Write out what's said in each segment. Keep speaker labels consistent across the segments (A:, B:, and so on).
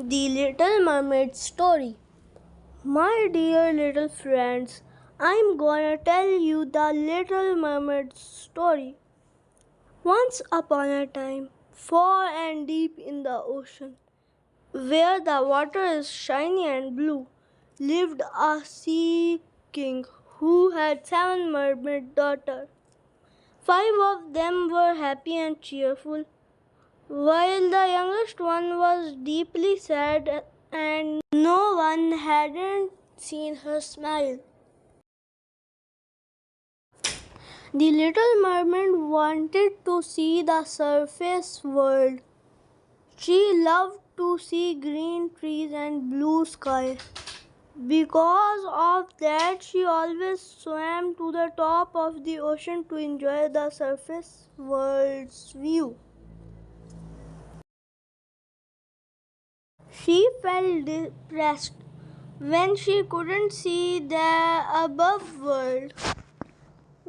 A: The Little Mermaid Story. My dear little friends, I'm gonna tell you the Little Mermaid story. Once upon a time, far and deep in the ocean, where the water is shiny and blue, lived a sea king who had 7 mermaid daughters. 5 of them were happy and cheerful, while the youngest one was deeply sad and no one hadn't seen her smile. The little mermaid wanted to see the surface world. She loved to see green trees and blue sky. Because of that, she always swam to the top of the ocean to enjoy the surface world's view. She felt depressed when she couldn't see the above world.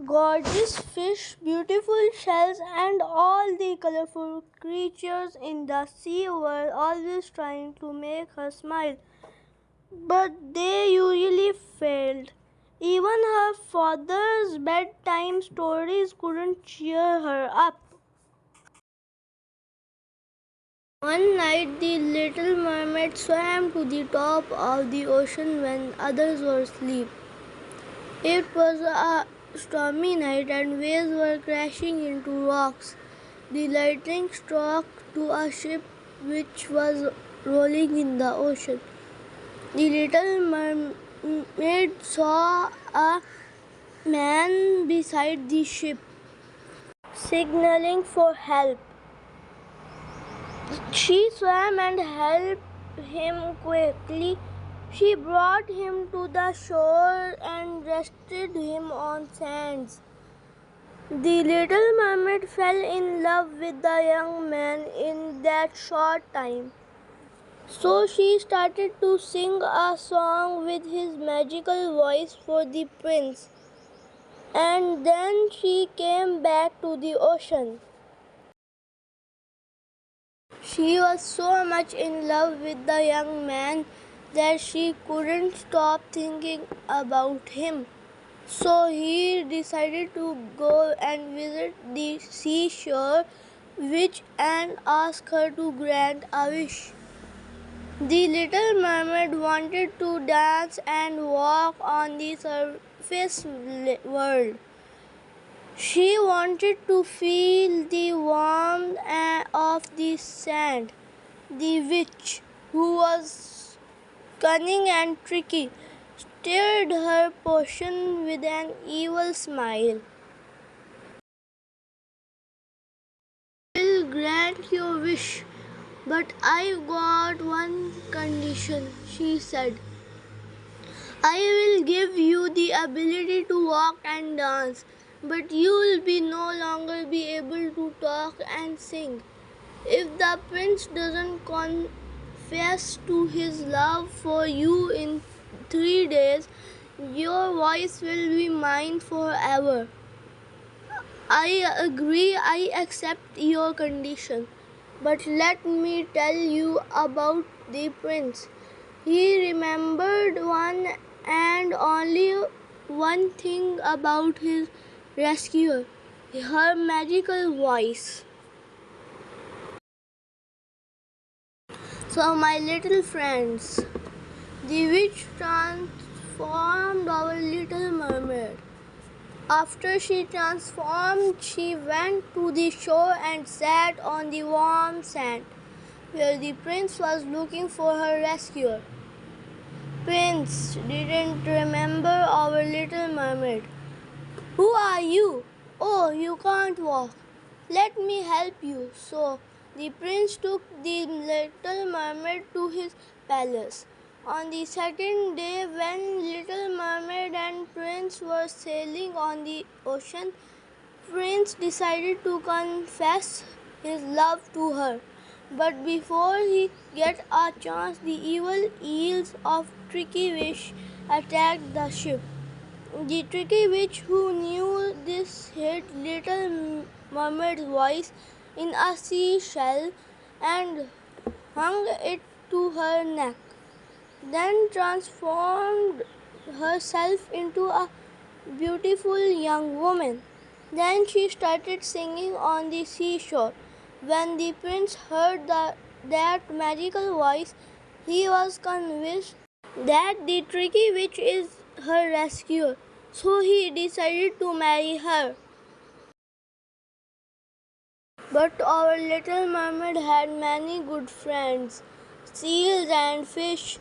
A: Gorgeous fish, beautiful shells, and all the colorful creatures in the sea were always trying to make her smile, but they usually failed. Even her father's bedtime stories couldn't cheer her up. One night, the little mermaid swam to the top of the ocean when others were asleep. It was a stormy night and waves were crashing into rocks. The lightning struck to a ship which was rolling in the ocean. The little mermaid saw a man beside the ship, signaling for help. She swam and helped him quickly. She brought him to the shore and rested him on sands. The little mermaid fell in love with the young man in that short time. So she started to sing a song with his magical voice for the prince. And then she came back to the ocean. She was so much in love with the young man that she couldn't stop thinking about him. So he decided to go and visit the seashore and ask her to grant a wish. The little mermaid wanted to dance and walk on the surface world. She wanted to feel the warmth of the sand. The witch, who was cunning and tricky, stirred her potion with an evil smile. I will grant your wish, but I've got one condition, she said. I will give you the ability to walk and dance, but you will no longer be able to talk and sing. If the prince doesn't confess to his love for you in 3 days, your voice will be mine forever. I agree, I accept your condition. But let me tell you about the prince. He remembered one and only one thing about his rescuer, her magical voice. So, my little friends, the witch transformed our little mermaid. After she transformed, she went to the shore and sat on the warm sand, where the prince was looking for her rescuer. Prince didn't remember our little mermaid. Who are you? Oh, you can't walk. Let me help you. So the prince took the little mermaid to his palace. On the second day, when little mermaid and prince were sailing on the ocean, prince decided to confess his love to her. But before he get a chance, the evil eels of Tricky Witch attacked the ship. The Tricky Witch, who knew this, hid little mermaid's voice in a seashell and hung it to her neck, then transformed herself into a beautiful young woman. Then she started singing on the seashore. When the prince heard that magical voice, he was convinced that the tricky witch is her rescuer, so he decided to marry her. But our little mermaid had many good friends, seals and fish.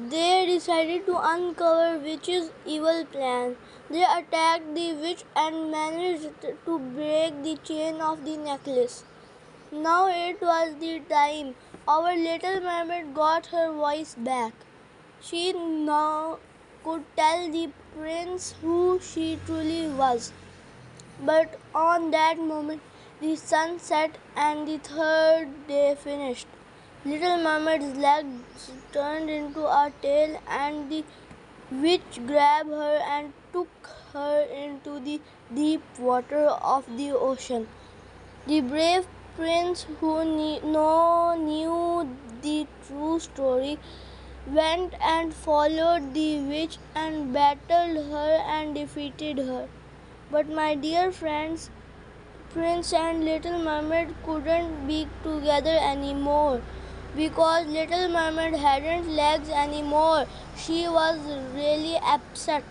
A: They decided to uncover witch's evil plan. They attacked the witch and managed to break the chain of the necklace. Now it was the time. Our little mermaid got her voice back. She now could tell the prince who she truly was. But on that moment, the sun set and the third day finished. Little Mermaid's legs turned into a tail, and the witch grabbed her and took her into the deep water of the ocean. The brave prince, who knew the true story, went and followed the witch and battled her and defeated her. But my dear friends, Prince and Little Mermaid couldn't be together anymore because Little Mermaid hadn't legs anymore. She was really upset.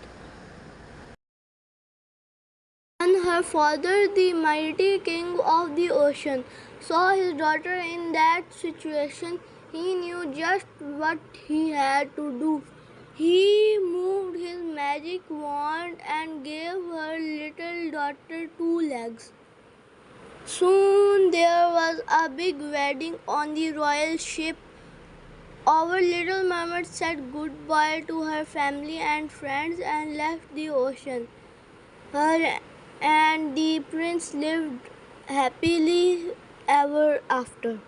A: When her father, the mighty king of the ocean, saw his daughter in that situation, he knew just what he had to do. He moved his magic wand and gave her little daughter two legs. Soon there was a big wedding on the royal ship. Our little mermaid said goodbye to her family and friends and left the ocean. Her and the prince lived happily ever after.